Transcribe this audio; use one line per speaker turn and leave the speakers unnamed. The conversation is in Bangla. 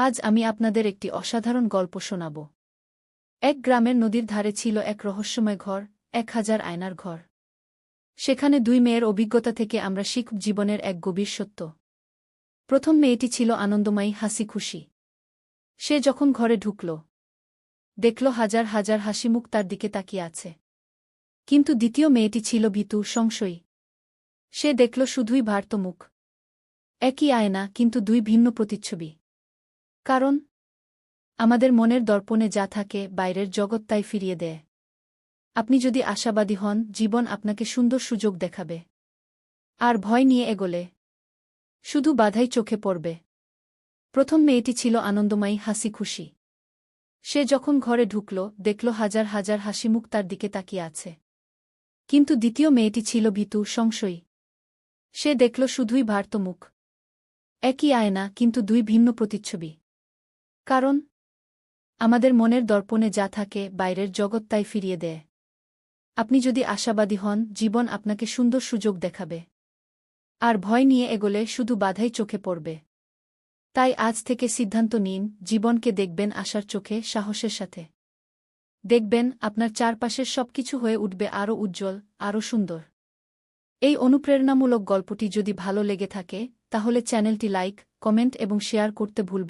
আজ আমি আপনাদের একটি অসাধারণ গল্প শোনাব। এক গ্রামের নদীর ধারে ছিল এক রহস্যময় ঘর, 1000 আয়নার ঘর। সেখানে দুই মেয়ের অভিজ্ঞতা থেকে আমরা শিখব জীবনের এক গভীর সত্য। প্রথম মেয়েটি ছিল আনন্দময়ী, হাসি খুশি। সে যখন ঘরে ঢুকল, দেখল হাজার হাজার হাসিমুখ তার দিকে তাকিয়ে আছে। কিন্তু দ্বিতীয় মেয়েটি ছিল ভীতু, সংশয়ী। সে দেখল শুধুই ভার্ত মুখ। একই আয়না, কিন্তু দুই ভিন্ন প্রতিচ্ছবি। কারণ আমাদের মনের দর্পণে যা থাকে, বাইরের জগৎ তাই ফিরিয়ে দেয়। আপনি যদি আশাবাদী হন, জীবন আপনাকে সুন্দর সুযোগ দেখাবে। আর ভয় নিয়ে এগোলে শুধু বাধাই চোখে পড়বে। প্রথম মেয়েটি ছিল আনন্দময়ী, হাসি খুশি। সে যখন ঘরে ঢুকল, দেখল হাজার হাজার হাসিমুখ তার দিকে তাকিয়ে আছে। কিন্তু দ্বিতীয় মেয়েটি ছিল ভীতু, সংশয়ী। সে দেখল শুধুই ভার্ত মুখ। একই আয়না, কিন্তু দুই ভিন্ন প্রতিচ্ছবি। কারণ আমাদের মনের দর্পণে যা থাকে, বাইরের জগৎ তাই ফিরিয়ে দেয়। আপনি যদি আশাবাদী হন, জীবন আপনাকে সুন্দর সুযোগ দেখাবে। আর ভয় নিয়ে এগোলে শুধু বাধাই চোখে পড়বে। তাই আজ থেকে সিদ্ধান্ত নিন, জীবনকে দেখবেন আশার চোখে, সাহসের সাথে। দেখবেন আপনার চারপাশের সবকিছু হয়ে উঠবে আরও উজ্জ্বল, আরও সুন্দর। এই অনুপ্রেরণামূলক গল্পটি যদি ভালো লেগে থাকে, তাহলে চ্যানেলটি লাইক, কমেন্ট এবং শেয়ার করতে ভুলবেন